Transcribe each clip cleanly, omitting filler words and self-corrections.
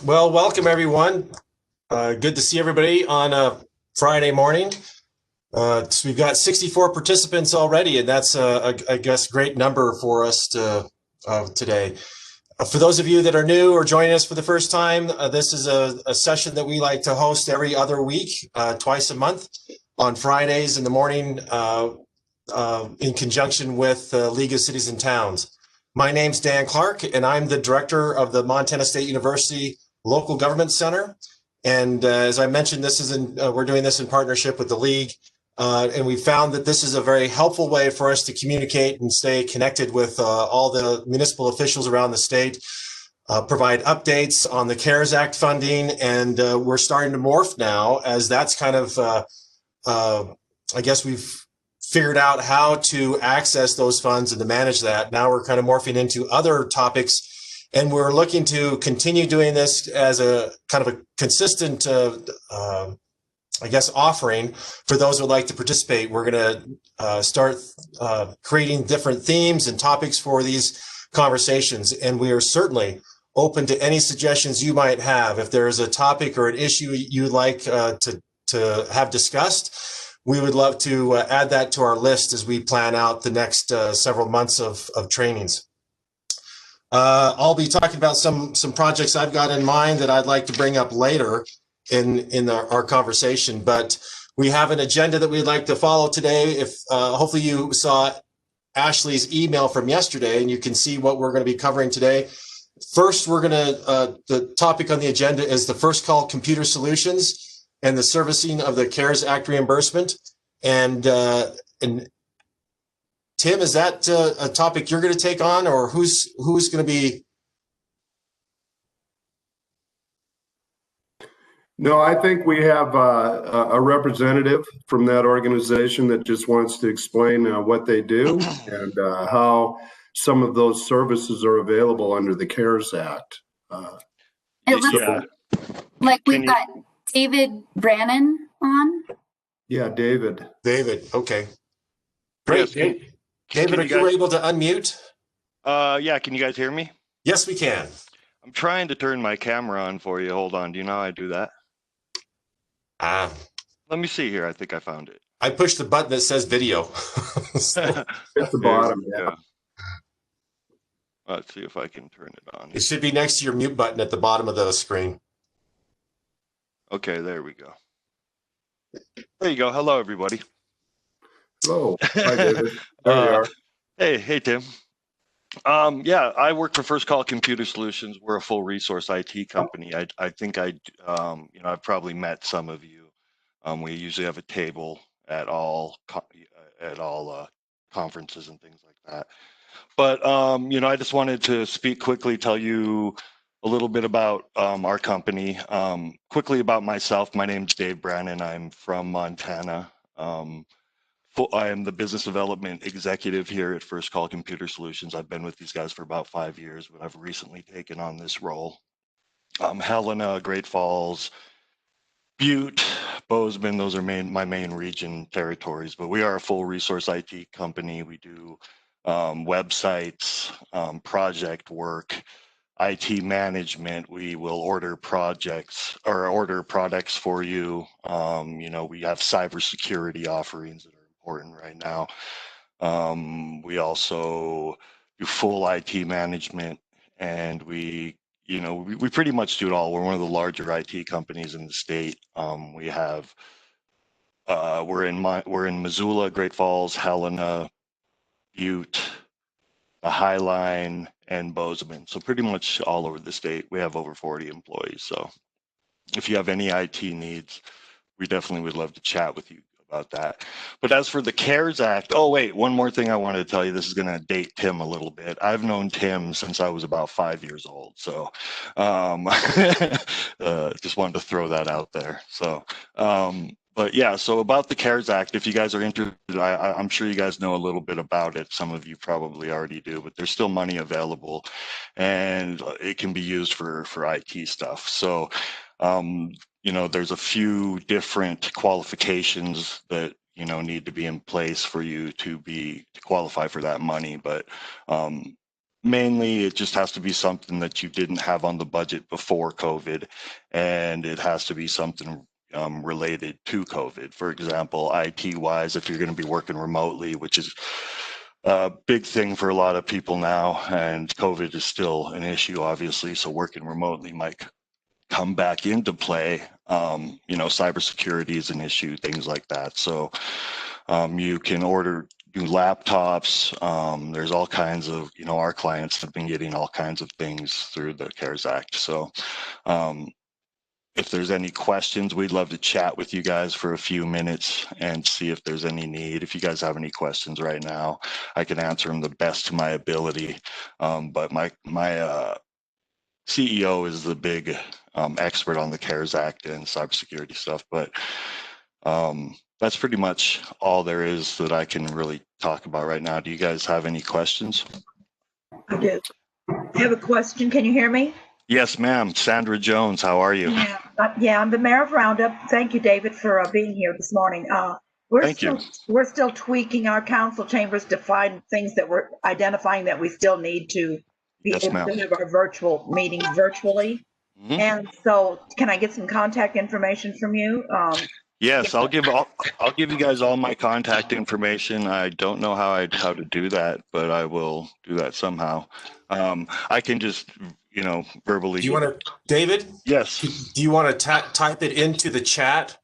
Well, welcome everyone. Good to see everybody on a Friday morning. So we've got 64 participants already, and that's, I guess, a great number for us today. For those of you that are new or joining us for the first time, this is a session that we like to host every other week, twice a month, on Fridays in the morning, in conjunction with the League of Cities and Towns. My name's Dan Clark, and I'm the director of the Montana State University Local Government Center. And as I mentioned, this is we're doing this in partnership with the League. And we found that this is a very helpful way for us to communicate and stay connected with all the municipal officials around the state, provide updates on the CARES Act funding. And we're starting to morph now, as that's kind of, I guess we've figured out how to access those funds and to manage that. Now we're kind of morphing into other topics, and we're looking to continue doing this as a kind of a consistent, I guess, offering for those who would like to participate. We're going to start creating different themes and topics for these conversations, and we are certainly open to any suggestions you might have. If there is a topic or an issue you'd like to have discussed, we would love to add that to our list as we plan out the next several months of trainings. I'll be talking about some projects I've got in mind that I'd like to bring up later in our conversation, but we have an agenda that we'd like to follow today. If hopefully you saw Ashley's email from yesterday, and you can see what we're going to be covering today. First, we're going to the topic on the agenda is the first call computer solutions and the servicing of the CARES Act reimbursement. And Tim, is that a topic you're going to take on, or who's going to be? No, I think we have a representative from that organization that just wants to explain what they do and how some of those services are available under the CARES Act. It looks like we've got David Brannon on. Yeah, David. David, okay. Great. Yes, David, are you able to unmute? Yeah, can you guys hear me? Yes, we can. I'm trying to turn my camera on for you. Hold on. Do you know how I do that? Let me see here. I think I found it. I pushed the button that says video. At the bottom, yeah. Let's see if I can turn it on. It should be next to your mute button at the bottom of the screen. Okay, there we go. There you go. Hello, everybody. Hello. Hi, David. There you are. Hey, Tim. Yeah, I work for First Call Computer Solutions. We're a full resource IT company. I think I've probably met some of you. We usually have a table at all conferences and things like that. But I just wanted to speak quickly, tell you a little bit about our company. Quickly about myself. My name's Dave Brannon. I'm from Montana. I am the business development executive here at First Call Computer Solutions. I've been with these guys for about 5 years, but I've recently taken on this role. Helena, Great Falls, Butte, Bozeman, those are my main region territories, but we are a full resource IT company. We do websites, project work, IT management. We will order projects or order products for you. We have cybersecurity offerings that are important right now. We also do full IT management, and we pretty much do it all. We're one of the larger IT companies in the state. We're in Missoula, Great Falls, Helena, Butte, the Highline, and Bozeman. So pretty much all over the state. We have over 40 employees. So if you have any IT needs, we definitely would love to chat with you about that. But as for the CARES Act, oh wait, one more thing I wanted to tell you. This is going to date Tim a little bit. I've known Tim since I was about 5 years old. So just wanted to throw that out there. So but yeah, so about the CARES Act, if you guys are interested, I'm sure you guys know a little bit about it. Some of you probably already do, but there's still money available, and it can be used for IT stuff. So, there's a few different qualifications that need to be in place for you to qualify for that money. But mainly it just has to be something that you didn't have on the budget before COVID, and it has to be something related to COVID. For example, IT wise, if you're going to be working remotely, which is a big thing for a lot of people now, and COVID is still an issue, obviously. So working remotely might come back into play. Cybersecurity is an issue, things like that. So you can order new laptops. There's all kinds of, our clients have been getting all kinds of things through the CARES Act. So if there's any questions, we'd love to chat with you guys for a few minutes and see if there's any need. If you guys have any questions right now, I can answer them the best to my ability. But my CEO is the big expert on the CARES Act and cybersecurity stuff. But that's pretty much all there is that I can really talk about right now. Do you guys have any questions? I do. I have a question. Can you hear me? Yes, ma'am. Sandra Jones, how are you? Yeah, I'm the mayor of Roundup. Thank you, David, for being here this morning. We're still tweaking our council chambers to find things that we're identifying that we still need to be able to have our virtual meetings virtually. Mm-hmm. And so, can I get some contact information from you? Yes, I'll give you guys all my contact information. I don't know how to do that, but I will do that somehow. I can just, verbally. Do you want to, David? Yes. Do you want to type it into the chat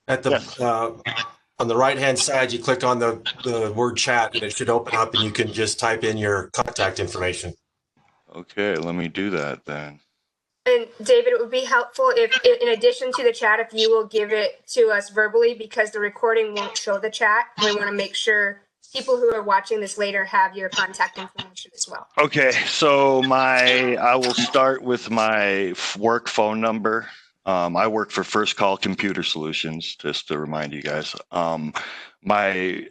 at the on the right-hand side? You click on the word chat, and it should open up, and you can just type in your contact information. Okay, let me do that then. And David, it would be helpful if, in addition to the chat, if you will give it to us verbally, because the recording won't show the chat. We want to make sure people who are watching this later have your contact information as well. Okay, so I will start with my work phone number. I work for First Call Computer Solutions, just to remind you guys. My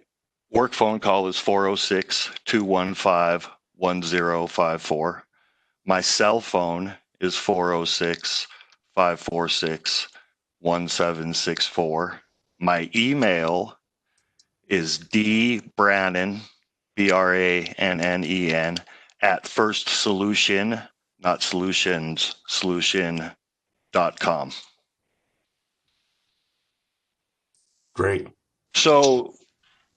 work phone call is 406-215-1054. My cell phone is 406-546-1764. My email is dbrannan, BRANNEN, at First Solution, not solutions, solution.com. Great. So,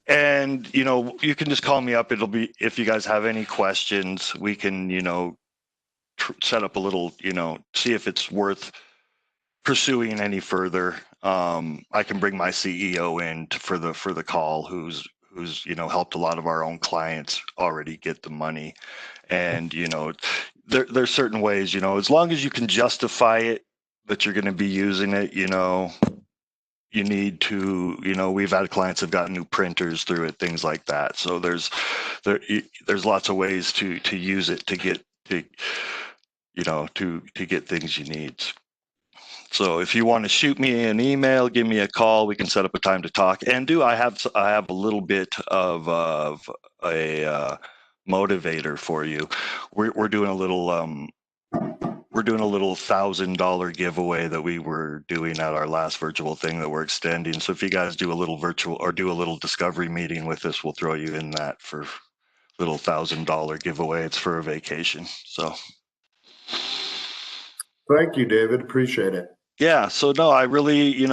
and, you can just call me up. It'll be, if you guys have any questions, we can, set up a little, see if it's worth pursuing any further. I can bring my CEO in for the call, who's helped a lot of our own clients already get the money. And there's certain ways, as long as you can justify it that you're going to be using it, you need to, we've had clients have gotten new printers through it, things like that. So there's lots of ways to use it to get to get things you need. So if you want to shoot me an email, give me a call, we can set up a time to talk. And I have a little bit of a motivator for you. We're doing a little $1,000 giveaway that we were doing at our last virtual thing that we're extending. So if you guys do a little virtual or do a little discovery meeting with us, we'll throw you in that for little $1,000 giveaway. It's for a vacation. So. Thank you, David. Appreciate it. Yeah. So no, I really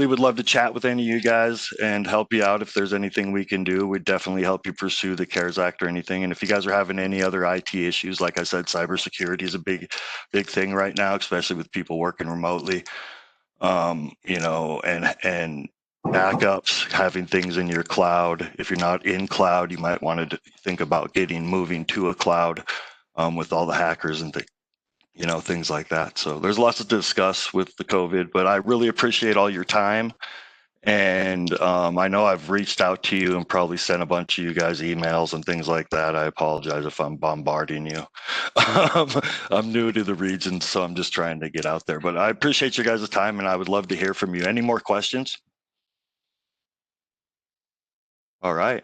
would love to chat with any of you guys and help you out. If there's anything we can do, we'd definitely help you pursue the CARES Act or anything. And if you guys are having any other IT issues, like I said, cybersecurity is a big thing right now, especially with people working remotely. And backups, having things in your cloud. If you're not in cloud, you might want to think about moving to a cloud with all the hackers and things like that. So there's lots to discuss with the COVID, but I really appreciate all your time. And I know I've reached out to you and probably sent a bunch of you guys emails and things like that. I apologize if I'm bombarding you. I'm new to the region, so I'm just trying to get out there. But I appreciate your guys' time, and I would love to hear from you. Any more questions? All right.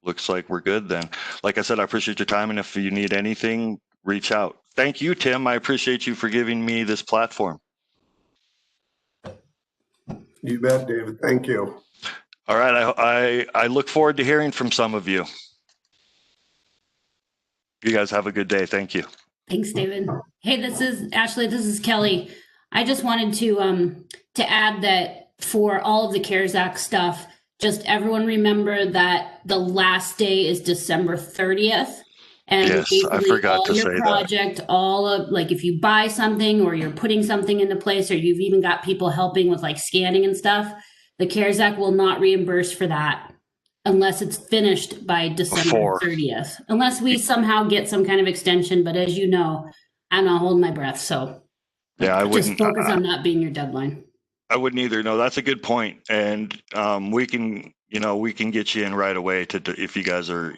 Looks like we're good then. Like I said, I appreciate your time, and if you need anything, reach out. Thank you, Tim. I appreciate you for giving me this platform. You bet, David. Thank you. All right. I look forward to hearing from some of you. You guys have a good day. Thank you. Thanks, David. Hey, this is Ashley. This is Kelly. I just wanted to add that for all of the CARES Act stuff, just everyone remember that the last day is December 30th. And yes, I forgot to say project, all of, like, if you buy something or you're putting something into place, or you've even got people helping with like scanning and stuff, the CARES Act will not reimburse for that unless it's finished by December 30th, unless we somehow get some kind of extension. But as you know, I'm not holding my breath. So yeah, I wouldn't just focus on that being your deadline. I wouldn't either. No, that's a good point. And we can get you in right away if you guys are,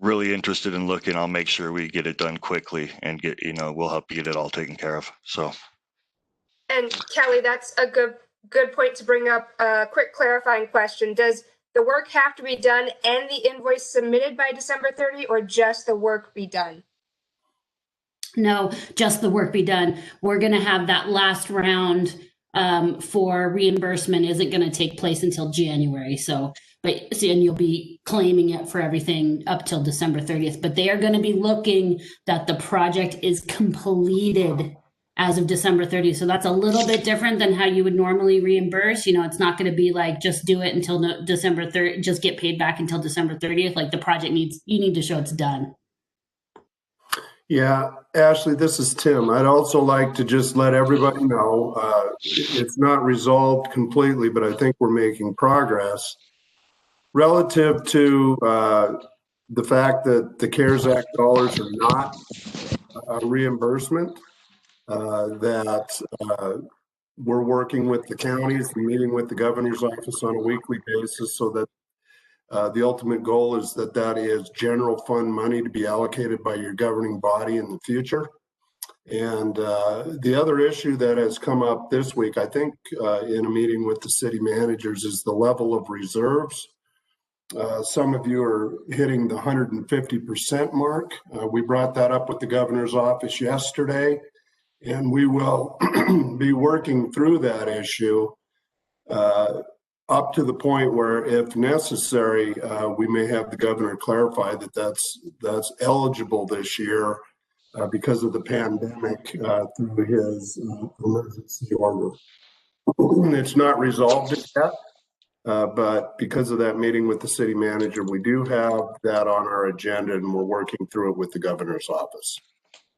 really interested in looking. I'll make sure we get it done quickly and we'll help you get it all taken care of. So. And Kelly, that's a good point to bring up. A quick clarifying question. Does the work have to be done and the invoice submitted by December 30, or just the work be done? No, just the work be done. We're going to have that last round for reimbursement isn't going to take place until January. So, and you'll be claiming it for everything up till December 30th. But they are going to be looking that the project is completed as of December 30th. So that's a little bit different than how you would normally reimburse. It's not going to be like, just do it until December 30th, just get paid back until December 30th. Like, the project you need to show it's done. Yeah, Ashley, this is Tim. I'd also like to just let everybody know it's not resolved completely, but I think we're making progress relative to the fact that the CARES Act dollars are not a reimbursement. That we're working with the counties and meeting with the governor's office on a weekly basis, so that the ultimate goal is that is general fund money to be allocated by your governing body in the future. And the other issue that has come up this week, I think, in a meeting with the city managers, is the level of reserves. Some of you are hitting the 150% mark. We brought that up with the governor's office yesterday. And we will be working through that issue up to the point where, if necessary, we may have the governor clarify that that's eligible this year because of the pandemic through his emergency order. It's not resolved yet, but because of that meeting with the city manager, we do have that on our agenda, and we're working through it with the governor's office.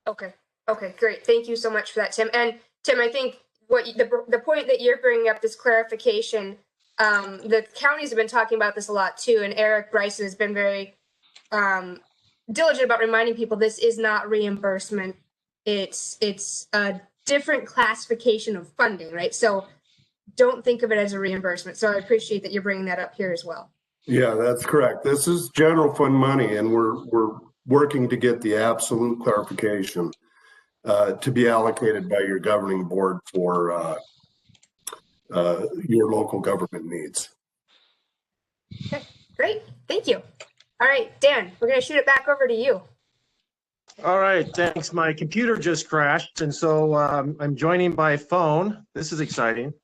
Okay, great. Thank you so much for that, Tim. And Tim, I think the point that you're bringing up, this clarification, the counties have been talking about this a lot too, and Eric Bryson has been very diligent about reminding people this is not reimbursement. It's a different classification of funding, right? So don't think of it as a reimbursement. So I appreciate that you're bringing that up here as well. Yeah, that's correct. This is general fund money, and we're working to get the absolute clarification to be allocated by your governing board for your local government needs. Okay, great. Thank you. All right, Dan, we're going to shoot it back over to you. All right, thanks. My computer just crashed, and so I'm joining by phone. This is exciting.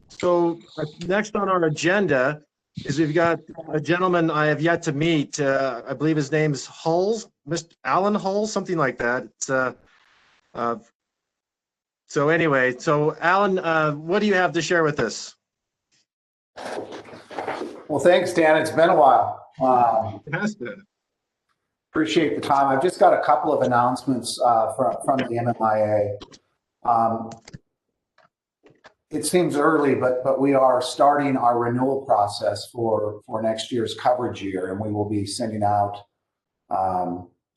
So next on our agenda is we've got a gentleman I have yet to meet. I believe his name is Hulls, Mr. Alan Hulls, something like that. So anyway, so Alan, what do you have to share with us? Well, thanks, Dan. It's been a while. It has been. Appreciate the time. I've just got a couple of announcements from the MMIA. It seems early, but we are starting our renewal process for next year's coverage year, and we will be sending out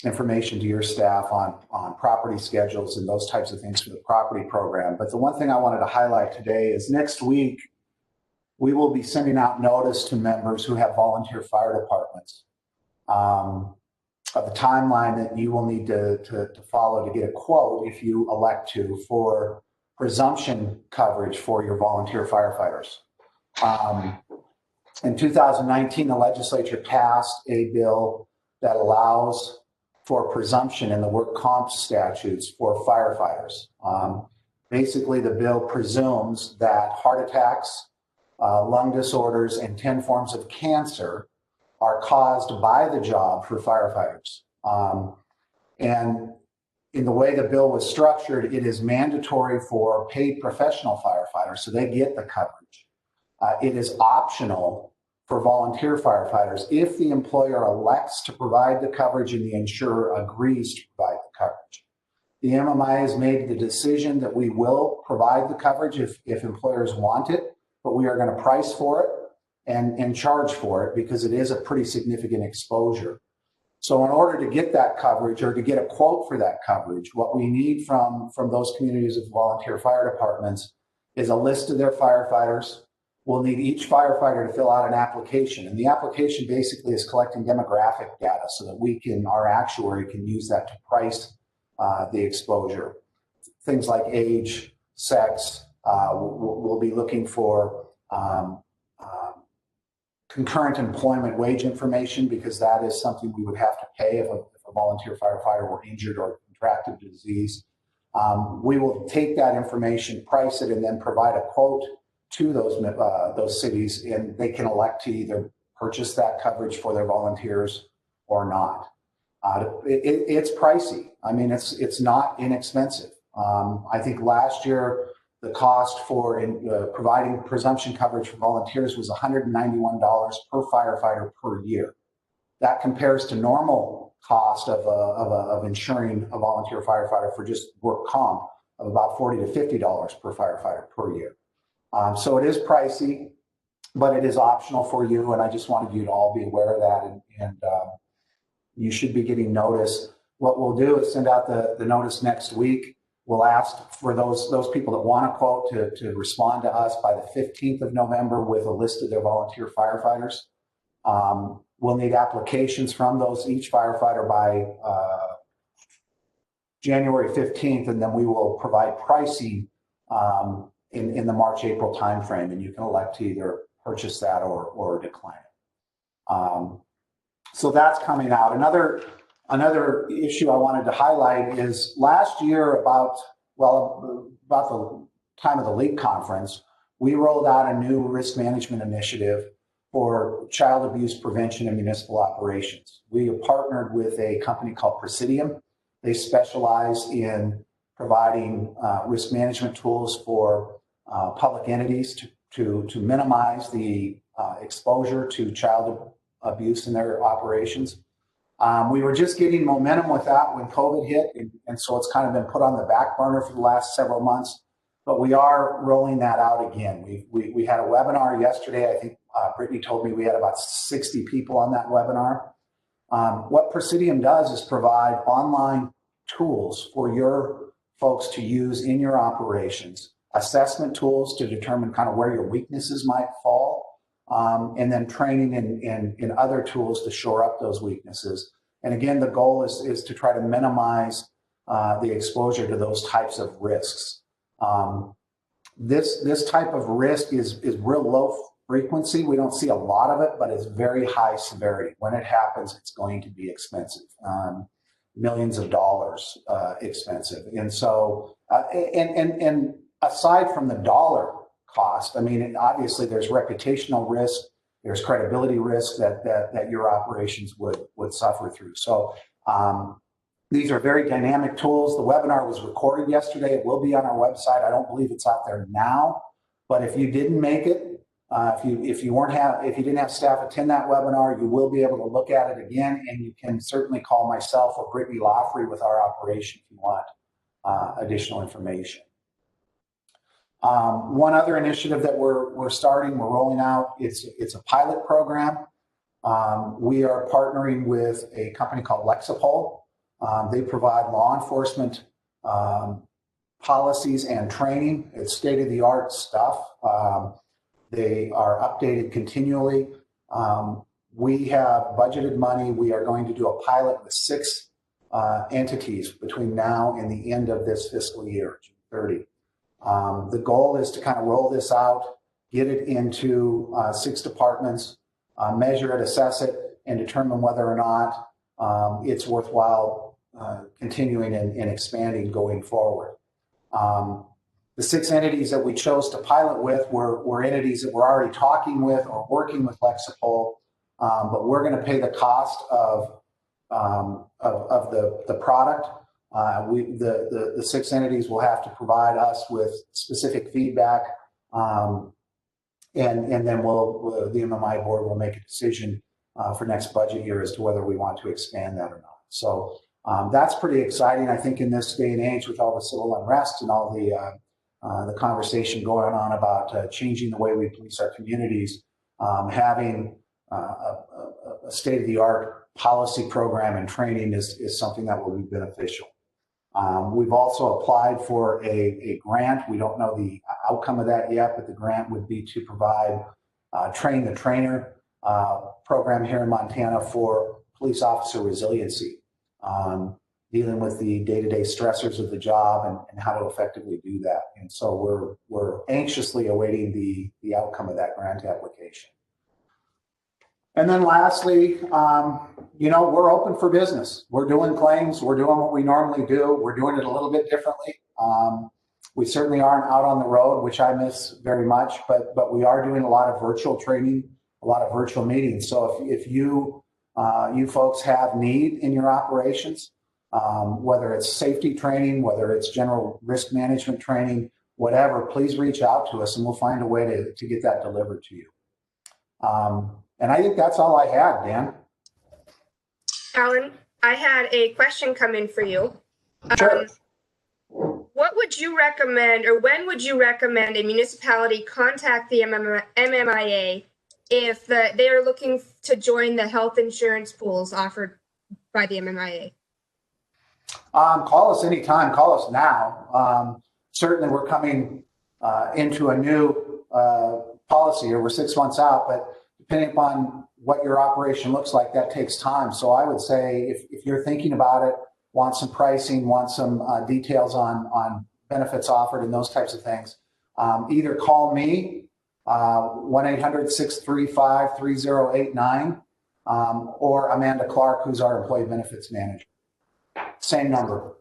information to your staff on property schedules and those types of things for the property program. But the one thing I wanted to highlight today is next week, we will be sending out notice to members who have volunteer fire departments of the timeline that you will need to follow to get a quote, if you elect to, for presumption coverage for your volunteer firefighters. In 2019, the legislature passed a bill that allows for presumption in the work comp statutes for firefighters. Basically, the bill presumes that heart attacks, lung disorders, and 10 forms of cancer are caused by the job for firefighters. And in the way the bill was structured, it is mandatory for paid professional firefighters, so they get the coverage. It is optional for volunteer firefighters if the employer elects to provide the coverage and the insurer agrees to provide the coverage. The MMI has made the decision that we will provide the coverage if employers want it, but we are going to price for it and charge for it because it is a pretty significant exposure. So in order to get that coverage or to get a quote for that coverage, what we need from those communities of volunteer fire departments is a list of their firefighters. We'll need each firefighter to fill out an application. And the application basically is collecting demographic data so that our actuary can use that to price the exposure. Things like age, sex, we'll be looking for concurrent employment wage information because that is something we would have to pay if a volunteer firefighter were injured or contracted the disease. We will take that information, price it, and then provide a quote to those cities, and they can elect to either purchase that coverage for their volunteers or not. It's pricey. I mean, it's not inexpensive. I think last year, the cost for providing presumption coverage for volunteers was $191 per firefighter per year. That compares to normal cost of insuring a volunteer firefighter for just work comp of about $40 to $50 per firefighter per year. So it is pricey, but it is optional for you, and I just wanted you to all be aware of that, and you should be getting notice. What we'll do is send out the notice next week. We'll ask for those people that want a quote to respond to us by the 15th of November with a list of their volunteer firefighters. We'll need applications from each firefighter by January 15th, and then we will provide pricing in the March-April timeframe, and you can elect to either purchase that or decline it. So that's coming out. Another issue I wanted to highlight is last year about the time of the LEAP conference, we rolled out a new risk management initiative for child abuse prevention in municipal operations. We have partnered with a company called Presidium. They specialize in providing risk management tools for public entities to minimize the exposure to child abuse in their operations. We were just getting momentum with that when COVID hit, and so it's kind of been put on the back burner for the last several months, but we are rolling that out again. We had a webinar yesterday. I think Brittany told me we had about 60 people on that webinar. What Presidium does is provide online tools for your folks to use in your operations, assessment tools to determine kind of where your weaknesses might fall, and then training in other tools to shore up those weaknesses. And again, the goal is to try to minimize the exposure to those types of risks. This type of risk is real low frequency. We don't see a lot of it, but it's very high severity. When it happens, it's going to be expensive, millions of dollars expensive. And so, and aside from the dollar cost, I mean, obviously there's reputational risk, there's credibility risk that your operations would suffer through. So these are very dynamic tools. The webinar was recorded yesterday. It will be on our website. I don't believe it's out there now, but if you didn't make it, if you didn't have staff attend that webinar, you will be able to look at it again, and you can certainly call myself or Brittany Loffrey with our operation if you want additional information. One other initiative that we're rolling out, it's a pilot program. We are partnering with a company called Lexipol. They provide law enforcement policies and training. It's state-of-the-art stuff. They are updated continually. We have budgeted money. We are going to do a pilot with 6 entities between now and the end of this fiscal year, June 30. The goal is to kind of roll this out, get it into 6 departments, measure it, assess it, and determine whether or not it's worthwhile continuing and expanding going forward. The 6 entities that we chose to pilot with were entities that we're already talking with or working with Lexipol. but we're going to pay the cost of the product. The 6 entities will have to provide us with specific feedback, and then the MMI board will make a decision for next budget year as to whether we want to expand that or not. So that's pretty exciting. I think in this day and age, with all the civil unrest and all the conversation going on about changing the way we police our communities, having a state-of-the-art policy program and training is something that will be beneficial. We've also applied for a grant. We don't know the outcome of that yet, but the grant would be to provide train the trainer program here in Montana for police officer resiliency, dealing with the day-to-day stressors of the job and how to effectively do that. And so we're anxiously awaiting the outcome of that grant application. And then lastly, we're open for business. We're doing claims. We're doing what we normally do. We're doing it a little bit differently. We certainly aren't out on the road, which I miss very much, but we are doing a lot of virtual training, a lot of virtual meetings. So if you folks have need in your operations, whether it's safety training, whether it's general risk management training, whatever, please reach out to us and we'll find a way to get that delivered to you. And I think that's all I had, Dan. Alan, I had a question come in for you. Sure. What would you recommend, or when would you recommend a municipality contact the MMIA if they are looking to join the health insurance pools offered by the MMIA? Call us anytime. Call us now. Certainly, we're coming into a new policy here. We're 6 months out, but depending upon what your operation looks like, that takes time. So I would say if you're thinking about it, want some pricing, want some details on benefits offered and those types of things, either call me, 1-800-635-3089, or Amanda Clark, who's our employee benefits manager. Same number.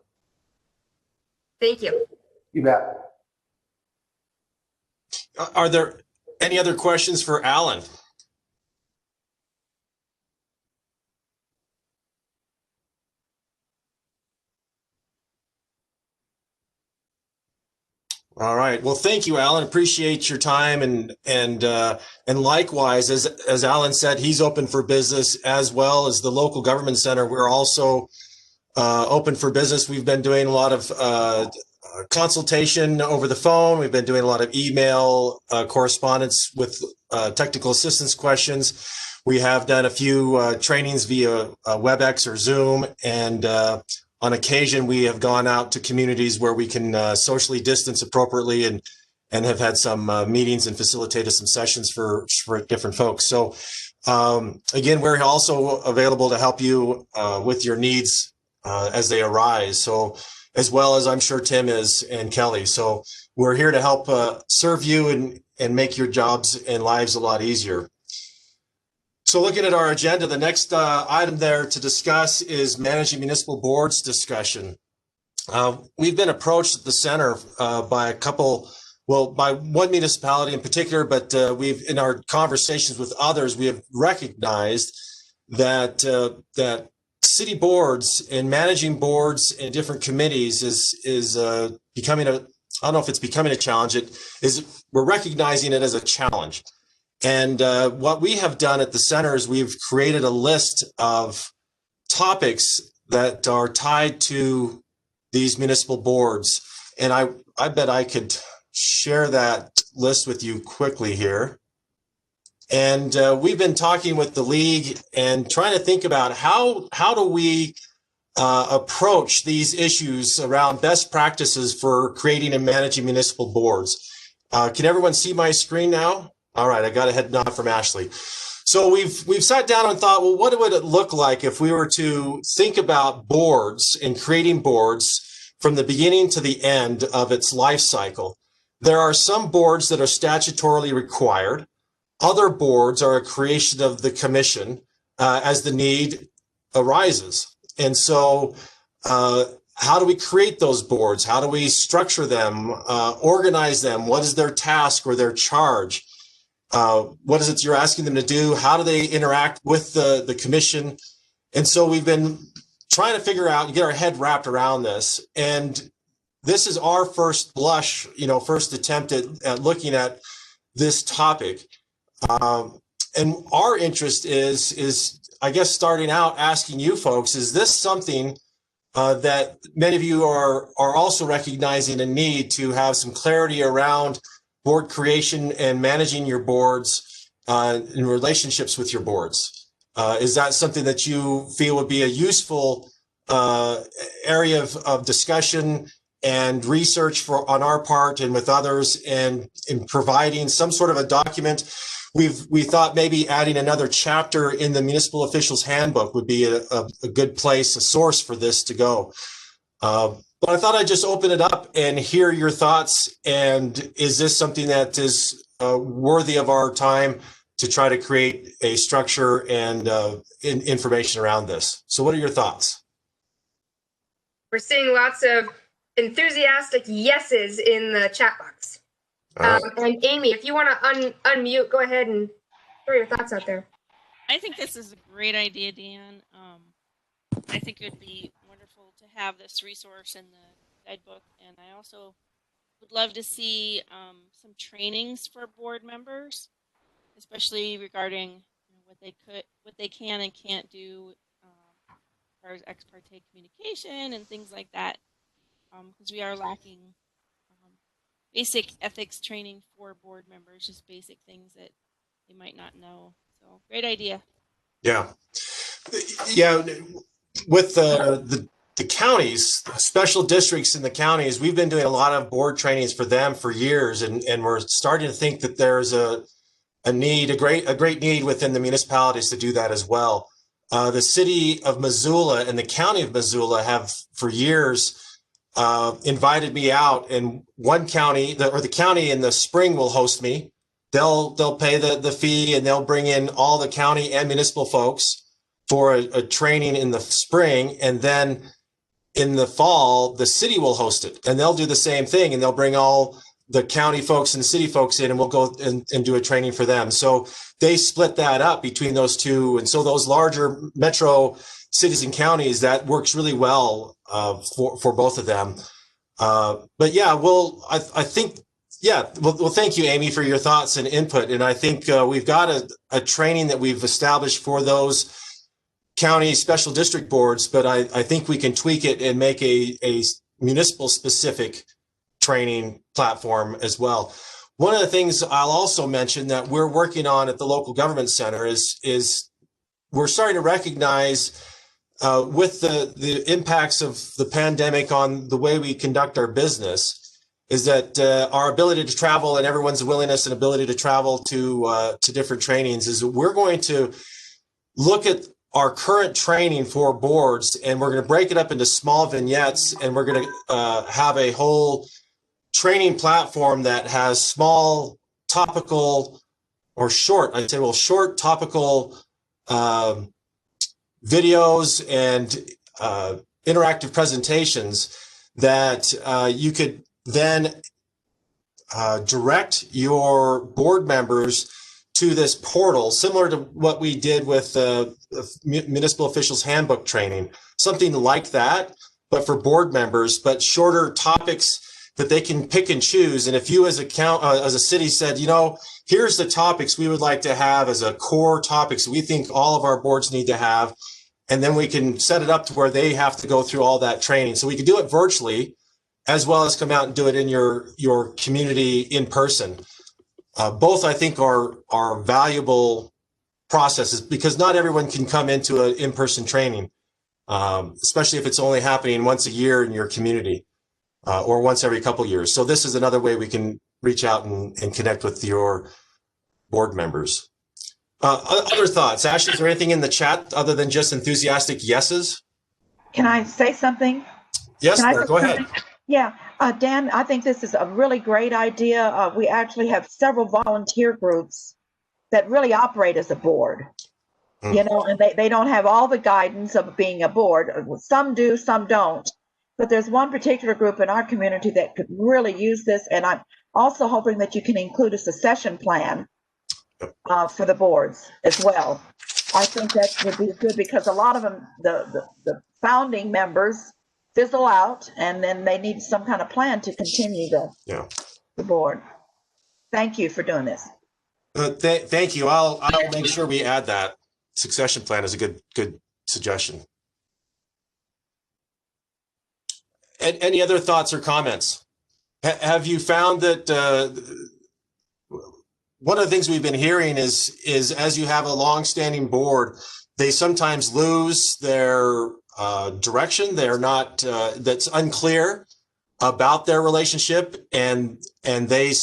Thank you. You bet. Are there any other questions for Alan? All right. Well, thank you, Alan. Appreciate your time, and likewise, as Alan said, he's open for business, as well as the local government center. We're also open for business. We've been doing a lot of consultation over the phone. We've been doing a lot of email correspondence with technical assistance questions. We have done a few trainings via WebEx or Zoom, and on occasion, we have gone out to communities where we can socially distance appropriately, and have had some meetings and facilitated some sessions for different folks. So again, we're also available to help you with your needs as they arise. So as well as I'm sure Tim is, and Kelly. So we're here to help serve you and make your jobs and lives a lot easier. So looking at our agenda, the next item there to discuss is managing municipal boards discussion. We've been approached at the center by by one municipality in particular, but in our conversations with others, we have recognized that city boards and managing boards and different committees is becoming I don't know if it's becoming a challenge. We're recognizing it as a challenge. And what we have done at the center is we've created a list of topics that are tied to these municipal boards. And I bet I could share that list with you quickly here. And we've been talking with the league and trying to think about how do we approach these issues around best practices for creating and managing municipal boards. Can everyone see my screen now? All right, I got a head nod from Ashley. So we've sat down and thought, well, what would it look like if we were to think about boards and creating boards from the beginning to the end of its life cycle? There are some boards that are statutorily required. Other boards are a creation of the commission as the need arises. And so how do we create those boards? How do we structure them, organize them? What is their task or their charge? what is it you're asking them to do? How do they interact with the commission? And so we've been trying to figure out and get our head wrapped around this. And this is our first blush, first attempt at looking at this topic. And our interest is, I guess, starting out asking you folks, is this something that many of you are also recognizing a need to have some clarity around board creation and managing your boards in relationships with your boards? Is that something that you feel would be a useful area of discussion and research on our part and with others, and in providing some sort of a document? We thought maybe adding another chapter in the Municipal Officials Handbook would be a good place, a source for this to go. But I thought I'd just open it up and hear your thoughts. And is this something that is worthy of our time to try to create a structure and information around this? So what are your thoughts? We're seeing lots of enthusiastic yeses in the chat box. And Amy, if you want to unmute, go ahead and throw your thoughts out there. I think this is a great idea, Dan. I think it would be wonderful to have this resource in the guidebook, and I also would love to see some trainings for board members, especially regarding what they can and can't do as far as ex parte communication and things like that, because we are lacking basic ethics training for board members, just basic things that they might not know. So great idea. Yeah. With the counties, special districts in the counties, we've been doing a lot of board trainings for them for years, and we're starting to think that there's a great need within the municipalities to do that as well. The city of Missoula and the county of Missoula have for years invited me out, and one county, the county in the spring will host me. They'll pay the fee, and they'll bring in all the county and municipal folks for a training in the spring, and then in the fall the city will host it, and they'll do the same thing, and they'll bring all the county folks and the city folks in, and we'll go and do a training for them. So they split that up between those two, and so those larger metro cities and counties, that works really well for both of them. But yeah, I think, well, thank you, Amy, for your thoughts and input. And I think we've got a training that we've established for those county special district boards, but I think we can tweak it and make a municipal specific training platform as well. One of the things I'll also mention that we're working on at the local government center is we're starting to recognize with the impacts of the pandemic on the way we conduct our business, is that our ability to travel and everyone's willingness and ability to travel to different trainings, is we're going to look at our current training for boards, and we're going to break it up into small vignettes, and we're going to have a whole training platform that has small topical or short topical videos and interactive presentations that you could then direct your board members to this portal, similar to what we did with the Municipal Officials Handbook training, something like that, but for board members, but shorter topics that they can pick and choose. And if you as a city said, here's the topics we would like to have as a core topics we think all of our boards need to have, and then we can set it up to where they have to go through all that training. So we can do it virtually, as well as come out and do it in your community in person. Both, I think, are valuable processes, because not everyone can come into an in-person training, especially if it's only happening once a year in your community or once every couple years. So this is another way we can reach out and connect with your board members. Other thoughts? Ashley, is there anything in the chat other than just enthusiastic yeses? Can I say something? Yes, go ahead. Yeah, Dan, I think this is a really great idea. We actually have several volunteer groups that really operate as a board, and they don't have all the guidance of being a board. Some do, some don't. But there's one particular group in our community that could really use this. And I'm also hoping that you can include a succession plan for the boards as well. I think that would be good because a lot of them, the founding members fizzle out, and then they need some kind of plan to continue the board. Thank you for doing this. Thank you. I'll make sure we add that. Succession plan is a good suggestion. Any other thoughts or comments? Have you found that one of the things we've been hearing is as you have a long-standing board, they sometimes lose their direction. They're not, that's unclear about their relationship, and they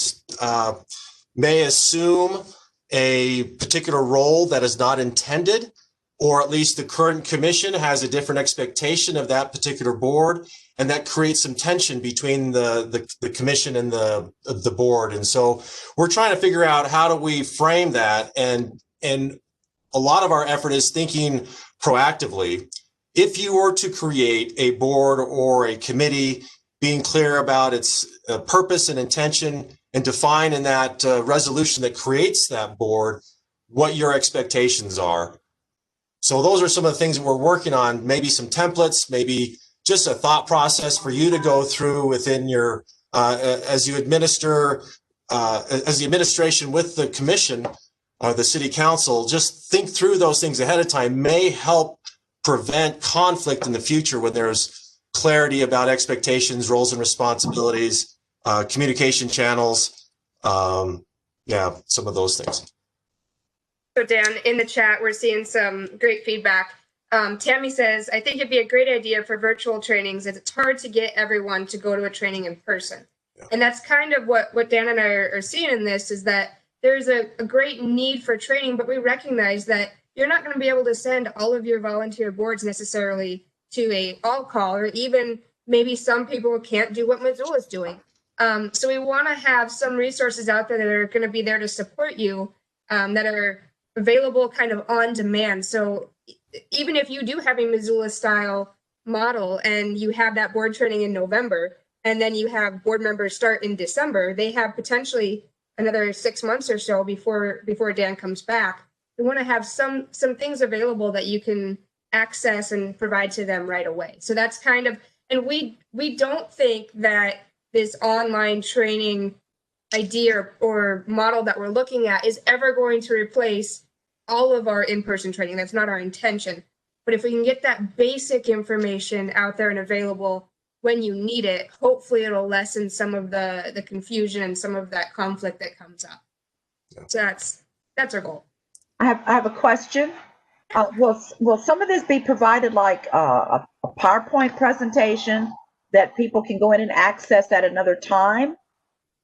may assume a particular role that is not intended, or at least the current commission has a different expectation of that particular board, and that creates some tension between the commission and the board. And so we're trying to figure out how do we frame that, and a lot of our effort is thinking proactively. If you were to create a board or a committee, being clear about its purpose and intention, and define in that resolution that creates that board what your expectations are. So those are some of the things that we're working on, maybe some templates, maybe just a thought process for you to go through within your, as you administer, as the administration with the commission, the city council, just think through those things ahead of time may help prevent conflict in the future when there's clarity about expectations, roles and responsibilities, communication channels, yeah, some of those things. So Dan, in the chat, we're seeing some great feedback. Tammy says, I think it'd be a great idea for virtual trainings as it's hard to get everyone to go to a training in person. Yeah. And that's kind of what Dan and I are seeing in this, is that there's a great need for training, but we recognize that you're not going to be able to send all of your volunteer boards necessarily to a all call, or even maybe some people can't do what Missoula is doing. So we want to have some resources out there that are going to be there to support you, that are available kind of on demand. So even if you do have a Missoula style model and you have that board training in November, and then you have board members start in December, they have potentially another 6 months or so before Dan comes back. We want to have some things available that you can access and provide to them right away. So that's kind of, and we don't think that this online training idea or model that we're looking at is ever going to replace all of our in-person training. That's not our intention. But if we can get that basic information out there and available when you need it, hopefully it'll lessen some of the confusion and some of that conflict that comes up. Yeah. So that's our goal. I have a question. Will some of this be provided like a PowerPoint presentation that people can go in and access at another time?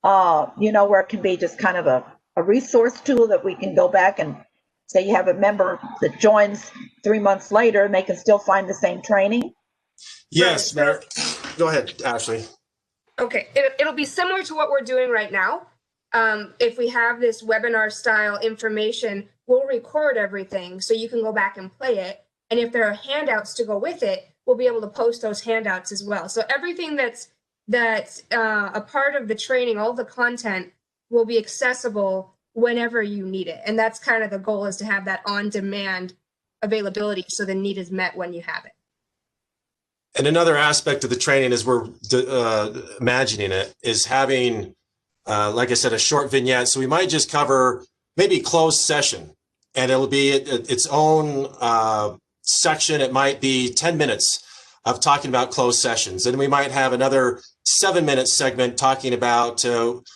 You know, where it can be just kind of a resource tool that we can go back and say you have a member that joins 3 months later and they can still find the same training? Yes, Mayor. Go ahead, Ashley. Okay, it'll be similar to what we're doing right now. If we have this webinar style information, we'll record everything so you can go back and play it. And if there are handouts to go with it, we'll be able to post those handouts as well. So everything that's a part of the training, all the content will be accessible whenever you need it. And that's kind of the goal, is to have that on-demand availability so the need is met when you have it. And another aspect of the training, as we're imagining it, is having, like I said, a short vignette. So we might just cover maybe closed session, and it'll be its own section. It might be 10 minutes of talking about closed sessions. And we might have another 7-minute segment talking about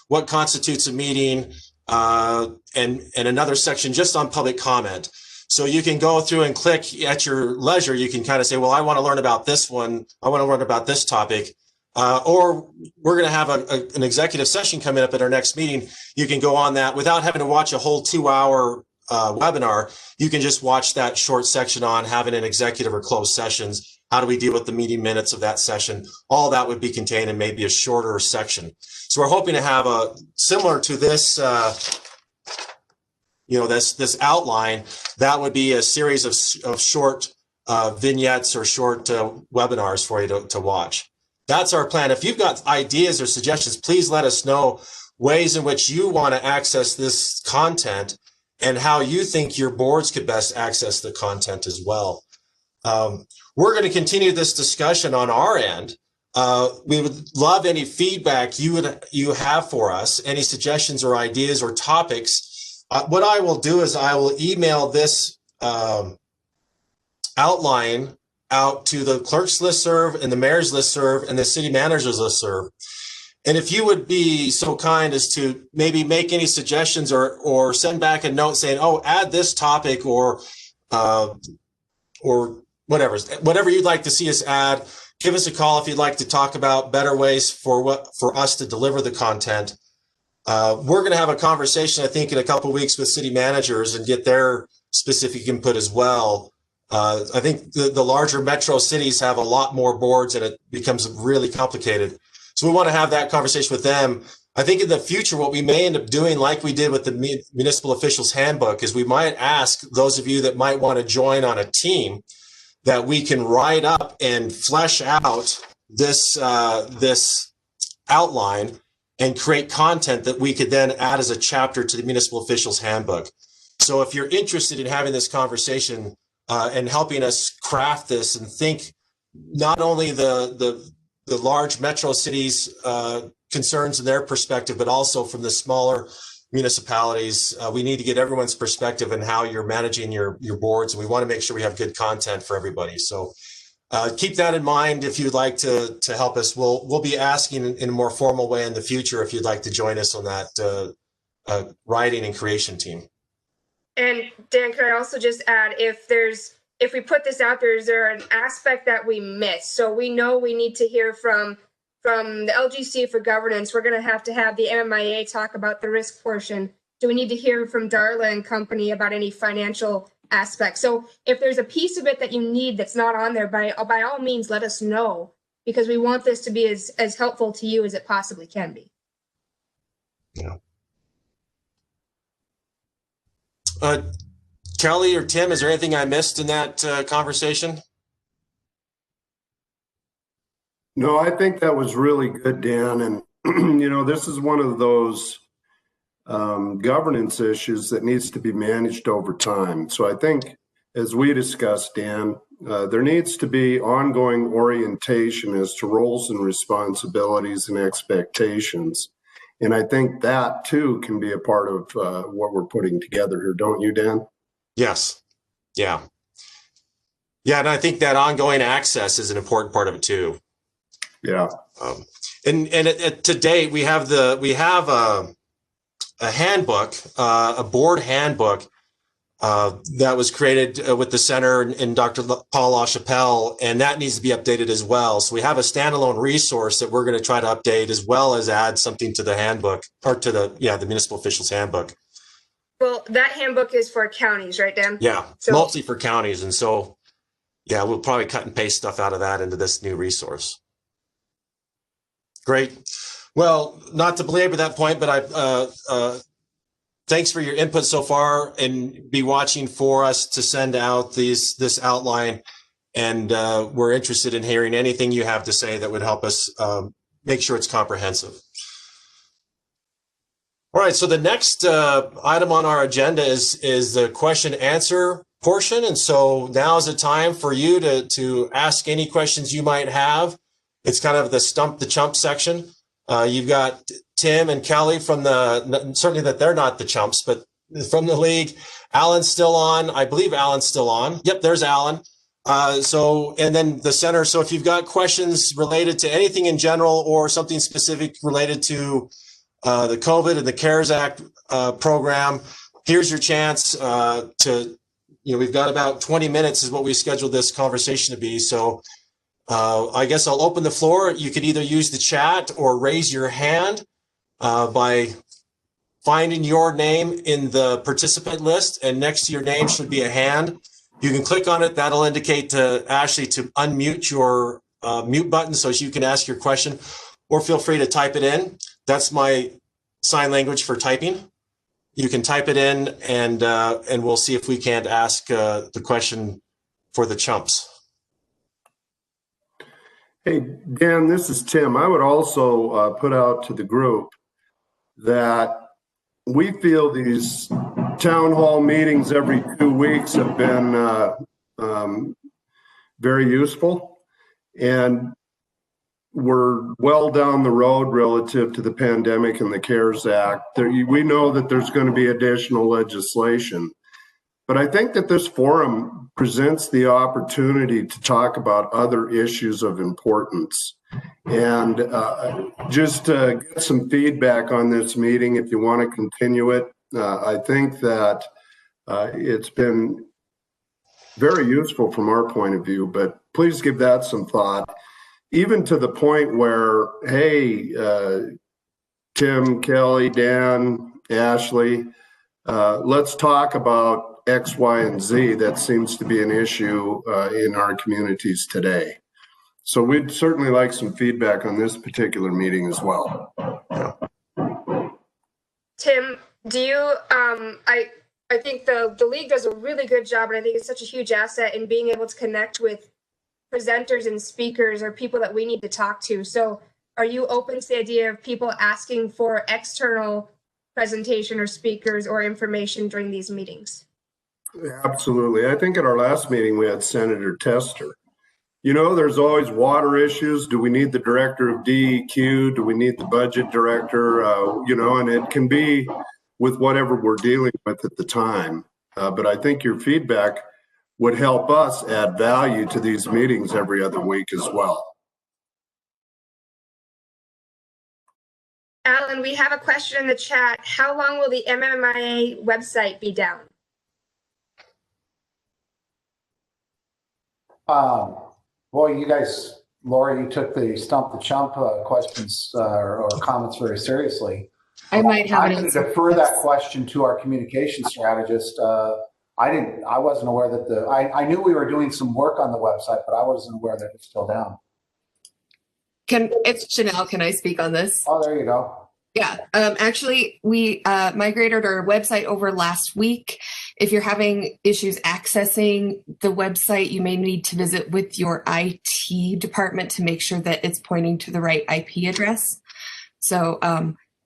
what constitutes a meeting, and another section just on public comment. So you can go through and click at your leisure. You can kind of say, well, I want to learn about this one. I want to learn about this topic. Or we're going to have an executive session coming up at our next meeting. You can go on that without having to watch a whole 2-hour webinar. You can just watch that short section on having an executive or closed sessions. How do we deal with the meeting minutes of that session? All that would be contained in maybe a shorter section. So we're hoping to have a similar to this, this outline. That would be a series of short vignettes or short webinars for you to watch. That's our plan. If you've got ideas or suggestions, please let us know ways in which you want to access this content. and how you think your boards could best access the content as well. We're going to continue this discussion on our end. We would love any feedback you have for us, any suggestions or ideas or topics. What I will do is I will email this outline out to the clerk's listserv and the mayor's listserv and the city manager's listserv. And if you would be so kind as to maybe make any suggestions or send back a note saying, oh, add this topic or whatever you'd like to see us add, give us a call if you'd like to talk about better ways for us to deliver the content. We're going to have a conversation, I think, in a couple of weeks with city managers and get their specific input as well. I think the larger metro cities have a lot more boards and it becomes really complicated. So we want to have that conversation with them. I think in the future, what we may end up doing, like we did with the Municipal Officials Handbook, is we might ask those of you that might want to join on a team that we can write up and flesh out this outline and create content that we could then add as a chapter to the Municipal Officials Handbook. So if you're interested in having this conversation and helping us craft this and think not only the large metro cities concerns in their perspective, but also from the smaller municipalities, we need to get everyone's perspective on how you're managing your boards. And we want to make sure we have good content for everybody. So keep that in mind. If you'd like to help us, we'll be asking in a more formal way in the future if you'd like to join us on that writing and creation team. And Dan, can I also just add, if we put this out there, is there an aspect that we miss? So we know we need to hear from the LGC for governance. We're going to have the MMIA talk about the risk portion. Do we need to hear from Darla and company about any financial aspects? So if there's a piece of it that you need that's not on there, by all means, let us know, because we want this to be as helpful to you as it possibly can be. Yeah. Kelly or Tim, is there anything I missed in that conversation? No, I think that was really good, Dan. And, this is one of those governance issues that needs to be managed over time. So I think, as we discussed, Dan, there needs to be ongoing orientation as to roles and responsibilities and expectations. And I think that, too, can be a part of what we're putting together here. Don't you, Dan? Yes. Yeah. Yeah. And I think that ongoing access is an important part of it, too. Yeah. And to date, we have a handbook, a board handbook that was created with the center and Dr. Paul LaChapelle, and that needs to be updated as well. So we have a standalone resource that we're going to try to update, as well as add something to the handbook, or to the Municipal Officials Handbook. Well, that handbook is for counties, right, Dan? Yeah, so, mostly for counties. And so, yeah, we'll probably cut and paste stuff out of that into this new resource. Great. Well, not to belabor that point, but thanks for your input so far, and be watching for us to send out this outline. And we're interested in hearing anything you have to say that would help us make sure it's comprehensive. All right, so the next item on our agenda is the question answer portion. And so now is the time for you to ask any questions you might have. It's kind of the stump the chump section. You've got Tim and Kelly from certainly that they're not the chumps, but from the league. Alan's still on. I believe Alan's still on. Yep, there's Alan. And then the center. So if you've got questions related to anything in general or something specific related to the COVID and the CARES Act program, here's your chance we've got about 20 minutes is what we scheduled this conversation to be. So I guess I'll open the floor. You could either use the chat or raise your hand by finding your name in the participant list, and next to your name should be a hand. You can click on it. That'll indicate to Ashley to unmute your mute button so you can ask your question, or feel free to type it in. That's my sign language for typing. You can type it in, and we'll see if we can't ask the question for the chumps. Hey, Dan, this is Tim. I would also put out to the group that we feel these town hall meetings every 2 weeks have been very useful. And we're well down the road relative to the pandemic and the CARES Act. We know that there's going to be additional legislation. But I think that this forum presents the opportunity to talk about other issues of importance. And just to get some feedback on this meeting, if you want to continue it, I think that it's been very useful from our point of view, but please give that some thought. Even to the point where, hey, Tim, Kelly, Dan, Ashley, let's talk about X, Y, and Z. That seems to be an issue in our communities today. So we'd certainly like some feedback on this particular meeting as well. Tim, do you, I think the league does a really good job, and I think it's such a huge asset in being able to connect with presenters and speakers or people that we need to talk to. So are you open to the idea of people asking for external presentation or speakers or information during these meetings? Absolutely. I think at our last meeting, we had Senator Tester. You know, there's always water issues. Do we need the director of DEQ? Do we need the budget director? You know, and it can be with whatever we're dealing with at the time. But I think your feedback would help us add value to these meetings every other week as well. Alan, we have a question in the chat. How long will the MMIA website be down? Boy, you guys, Laura, you took the stump the chump questions or comments very seriously. I might have I'm going to defer that question to our communication strategist. I wasn't aware that I knew we were doing some work on the website, but I wasn't aware that it's still down. It's Chanel. Can I speak on this? Oh, there you go. Yeah, actually, we migrated our website over last week. If you're having issues accessing the website, you may need to visit with your IT department to make sure that it's pointing to the right IP address. So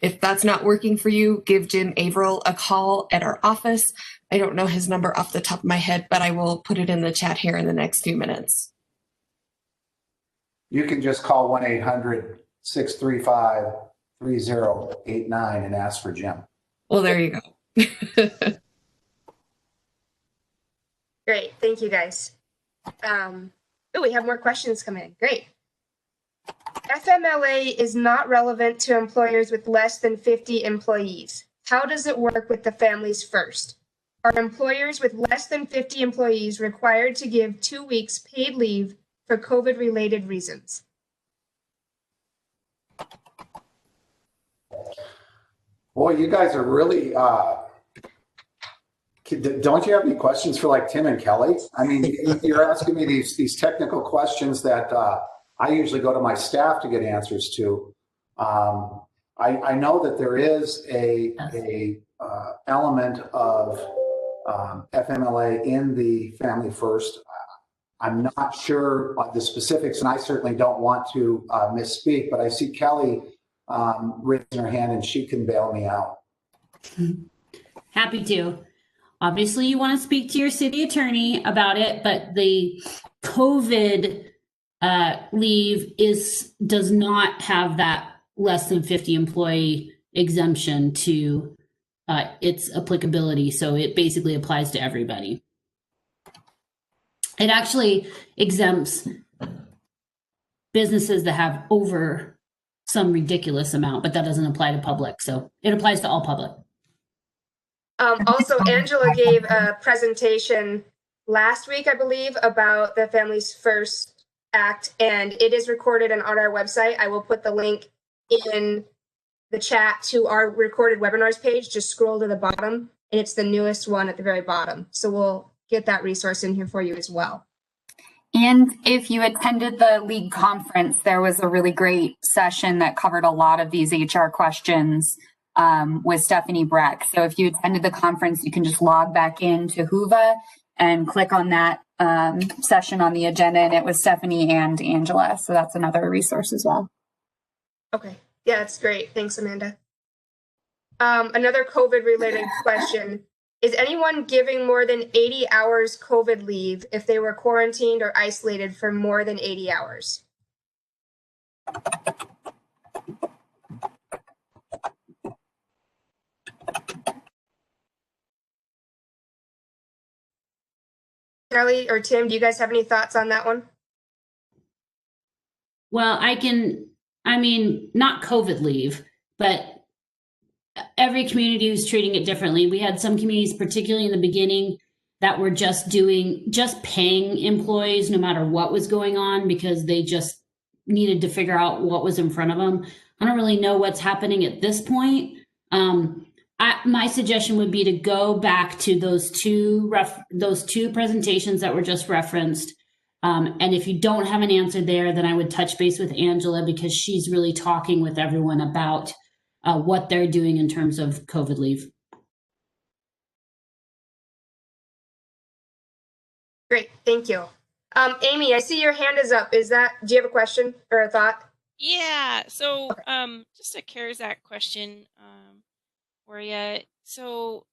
if that's not working for you, give Jim Averill a call at our office. I don't know his number off the top of my head, but I will put it in the chat here in the next few minutes. You can just call 1-800-635-3089 and ask for Jim. Well, there you go. Great, thank you guys. Oh, we have more questions come in. Great. FMLA is not relevant to employers with less than 50 employees. How does it work with the Families First? Are employers with less than 50 employees required to give 2 weeks paid leave for COVID-related reasons? Boy, you guys are really, don't you have any questions for like Tim and Kelly? I mean, you're asking me these technical questions that I usually go to my staff to get answers to. I know that there is a element of FMLA in the Family First. I'm not sure the specifics, and I certainly don't want to misspeak, but I see Kelly raising her hand and she can bail me out. Happy to. Obviously, you want to speak to your city attorney about it, but the COVID leave does not have that less than 50 employee exemption to its applicability. So it basically applies to everybody. It actually exempts businesses that have over some ridiculous amount, but that doesn't apply to public. So it applies to all public. Also, Angela gave a presentation last week, I believe, about the Families First Act, and it is recorded and on our website. I will put the link in the chat to our recorded webinars page. Just scroll to the bottom, and it's the newest one at the very bottom. So we'll get that resource in here for you as well. And if you attended the league conference, there was a really great session that covered a lot of these HR questions with Stephanie Breck. So if you attended the conference, you can just log back into Whova and click on that session on the agenda, and it was Stephanie and Angela. So that's another resource as well. Okay, yeah, it's great. Thanks, Amanda. Another COVID-related question. Is anyone giving more than 80 hours COVID leave if they were quarantined or isolated for more than 80 hours? Kelly or Tim, do you guys have any thoughts on that one? Well, I mean, not COVID leave, but every community was treating it differently. We had some communities, particularly in the beginning, that were just paying employees no matter what was going on because they just needed to figure out what was in front of them. I don't really know what's happening at this point. My suggestion would be to go back to those two presentations that were just referenced. And if you don't have an answer there, then I would touch base with Angela because she's really talking with everyone about what they're doing in terms of COVID leave. Great, thank you. Amy, I see your hand is up. Do you have a question or a thought? Yeah, so just a CARES Act question for you. So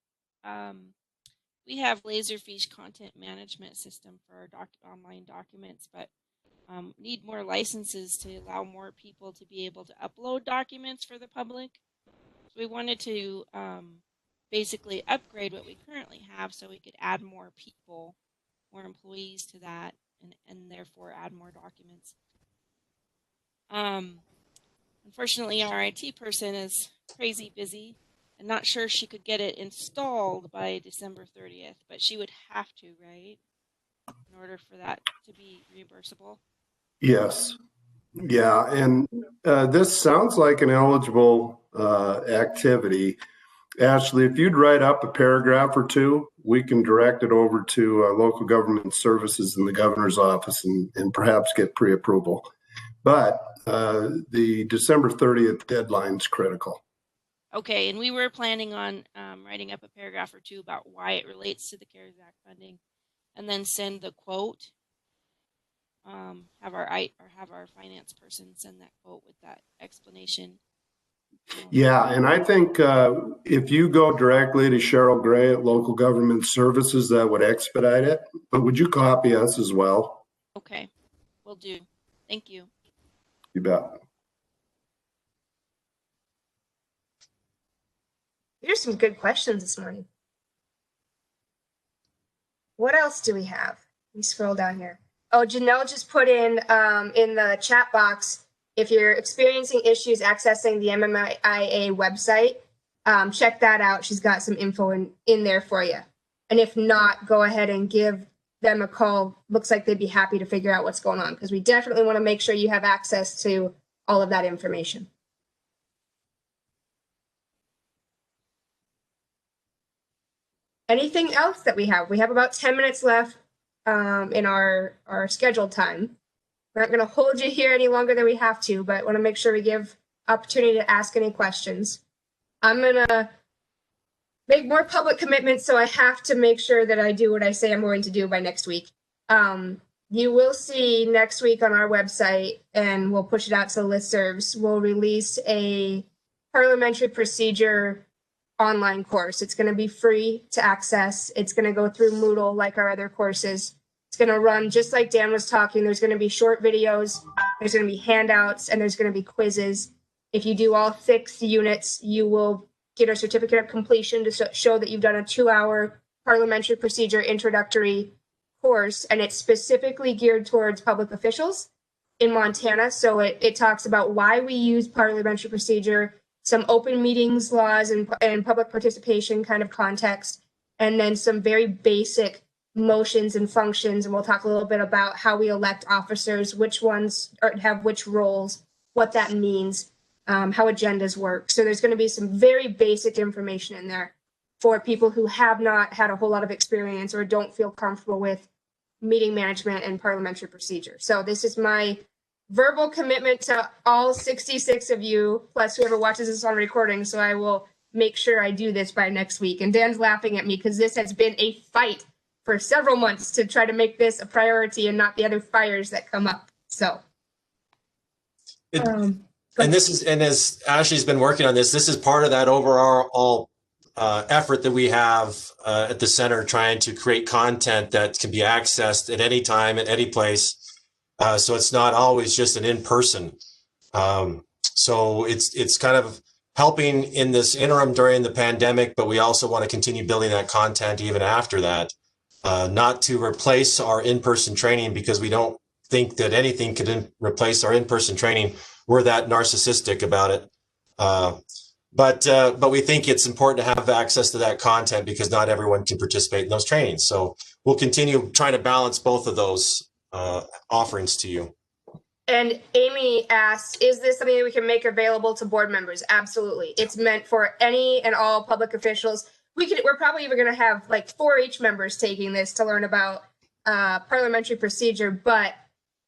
we have Laserfish content management system for our online documents, but need more licenses to allow more people to be able to upload documents for the public. So we wanted to basically upgrade what we currently have so we could add more people, more employees to that, and therefore add more documents. Unfortunately, our IT person is crazy busy and not sure she could get it installed by December 30th, but she would have to, right? In order for that to be reimbursable. Yes. Yeah. And this sounds like an eligible activity. Ashley, if you'd write up a paragraph or two, we can direct it over to local government services in the governor's office and perhaps get pre-approval. But the December 30th deadline is critical. Okay, and we were planning on writing up a paragraph or two about why it relates to the CARES Act funding, and then send the quote. Have our finance person send that quote with that explanation. Yeah, and I think if you go directly to Cheryl Gray at Local Government Services, that would expedite it. But would you copy us as well? Okay, will do. Thank you. You bet. Here's some good questions this morning. What else do we have? Let me scroll down here. Oh, Janelle just put in the chat box, if you're experiencing issues accessing the MMIA website, check that out. She's got some info in there for you. And if not, go ahead and give them a call. Looks like they'd be happy to figure out what's going on, because we definitely want to make sure you have access to all of that information. Anything else that we have? We have about 10 minutes left in our scheduled time. We're not going to hold you here any longer than we have to, but want to make sure we give opportunity to ask any questions. I'm going to make more public commitments, so I have to make sure that I do what I say I'm going to do by next week. You will see next week on our website, and we'll push it out to the listservs, we'll release a parliamentary procedure online course. It's going to be free to access. It's going to go through Moodle like our other courses. It's going to run just like Dan was talking. There's going to be short videos, there's going to be handouts, and there's going to be quizzes. If you do all 6 units, you will get a certificate of completion to show that you've done a 2-hour parliamentary procedure introductory course, and it's specifically geared towards public officials in Montana. So it talks about why we use parliamentary procedure, some open meetings laws and public participation kind of context, and then some very basic motions and functions. And we'll talk a little bit about how we elect officers, which ones have which roles, what that means, how agendas work. So there's going to be some very basic information in there for people who have not had a whole lot of experience or don't feel comfortable with meeting management and parliamentary procedure. So this is my verbal commitment to all 66 of you, plus whoever watches this on recording. So I will make sure I do this by next week. And Dan's laughing at me because this has been a fight for several months to try to make this a priority and not the other fires that come up. So. And as Ashley's been working on this is part of that overall effort that we have at the center trying to create content that can be accessed at any time, at any place. So it's not always just an in-person. So it's kind of helping in this interim during the pandemic, but we also want to continue building that content even after that, not to replace our in-person training, because we don't think that anything could replace our in-person training. We're that narcissistic about it. But we think it's important to have access to that content because not everyone can participate in those trainings. So we'll continue trying to balance both of those offerings to you. And Amy asks, is this something that we can make available to board members? Absolutely. It's meant for any and all public officials. We're probably even going to have like 4-H members taking this to learn about parliamentary procedure, but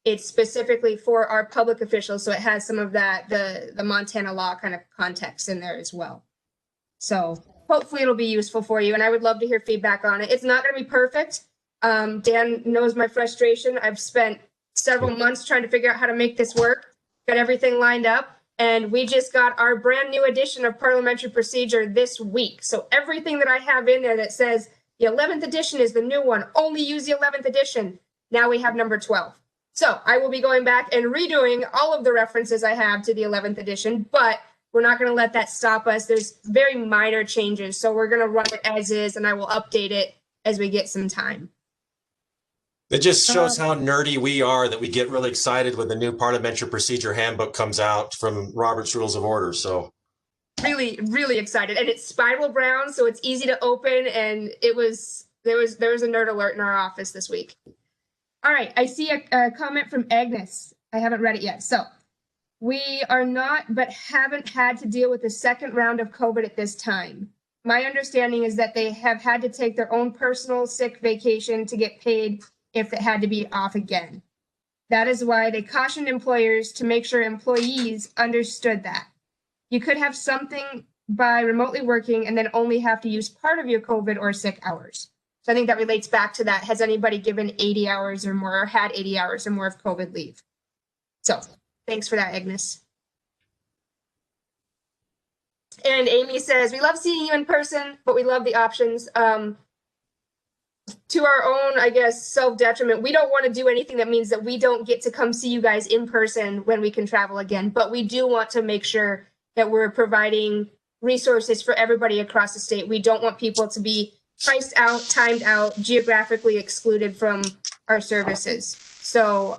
it's specifically for our public officials. So it has some of that, the Montana law kind of context in there as well. So hopefully it'll be useful for you. And I would love to hear feedback on it. It's not going to be perfect. Dan knows my frustration. I've spent several months trying to figure out how to make this work, got everything lined up. And we just got our brand new edition of parliamentary procedure this week. So everything that I have in there that says the 11th edition is the new one, only use the 11th edition. Now we have number 12. So I will be going back and redoing all of the references I have to the 11th edition, but we're not going to let that stop us. There's very minor changes. So we're going to run it as is, and I will update it as we get some time. It just shows how nerdy we are that we get really excited when the new parliamentary procedure handbook comes out from Robert's Rules of Order. So really, really excited. And it's spiral brown, so it's easy to open. And there was a nerd alert in our office this week. All right, I see a comment from Agnes. I haven't read it yet. So we are not, but haven't had to deal with the second round of COVID at this time. My understanding is that they have had to take their own personal sick vacation to get paid if it had to be off again. That is why they cautioned employers to make sure employees understood that. You could have something by remotely working and then only have to use part of your COVID or sick hours. So I think that relates back to that. Has anybody given 80 hours or more, or had 80 hours or more of COVID leave? So thanks for that, Agnes. And Amy says, we love seeing you in person, but we love the options. To our own, I guess, self-detriment, we don't want to do anything that means that we don't get to come see you guys in person when we can travel again. But we do want to make sure that we're providing resources for everybody across the state. We don't want people to be priced out, timed out, geographically excluded from our services. So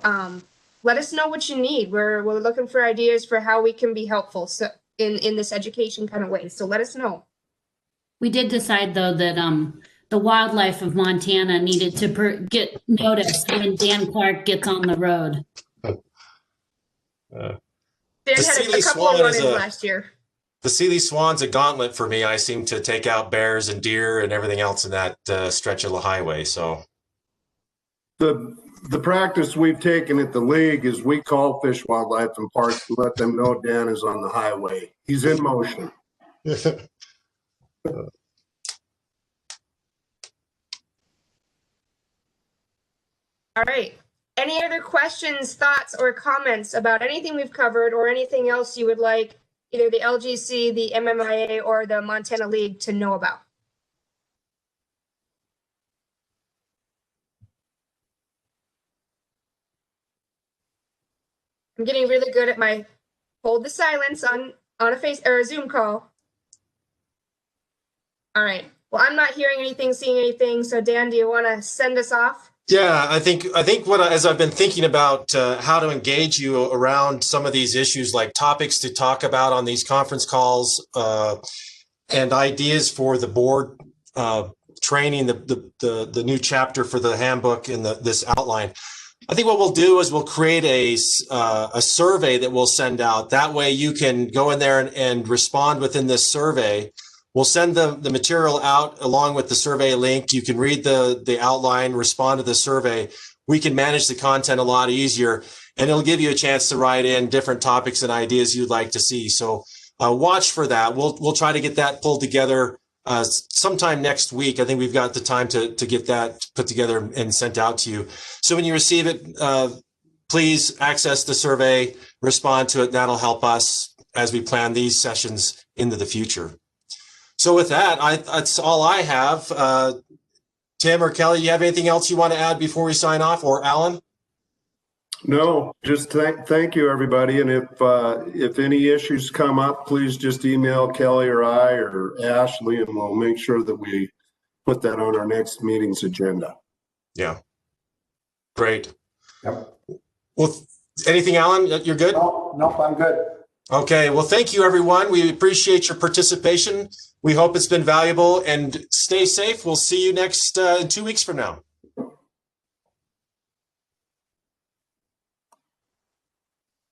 let us know what you need. We're looking for ideas for how we can be helpful in this education kind of way. So let us know. We did decide, though, that the wildlife of Montana needed to get noticed when Dan Clark gets on the road. Dan had a couple of run-ins last year. The Sealy Swan's a gauntlet for me. I seem to take out bears and deer and everything else in that stretch of the highway. So the practice we've taken at the league is we call Fish, Wildlife, and Parks to let them know Dan is on the highway. He's in motion. All right. Any other questions, thoughts, or comments about anything we've covered or anything else you would like either the LGC, the MMIA, or the Montana League to know about? I'm getting really good at my hold the silence on a Zoom call. All right. Well, I'm not hearing anything, seeing anything. So Dan, do you want to send us off? Yeah, I think as I've been thinking about how to engage you around some of these issues, like topics to talk about on these conference calls, and ideas for the board training, the new chapter for the handbook and this outline. I think what we'll do is we'll create a survey that we'll send out. That way you can go in there and respond within this survey. We'll send the material out along with the survey link. You can read the outline, respond to the survey. We can manage the content a lot easier, and it'll give you a chance to write in different topics and ideas you'd like to see. So watch for that. We'll try to get that pulled together sometime next week. I think we've got the time to get that put together and sent out to you. So when you receive it, please access the survey, respond to it. That'll help us as we plan these sessions into the future. So with that, that's all I have. Tim or Kelly, you have anything else you want to add before we sign off, or Alan? No, just thank you, everybody. And if any issues come up, please just email Kelly or I or Ashley, and we'll make sure that we put that on our next meeting's agenda. Yeah. Great. Yep. Well, anything, Alan? You're good? Nope, I'm good. Okay. Well, thank you, everyone. We appreciate your participation. We hope it's been valuable, and stay safe. We'll see you next 2 weeks from now.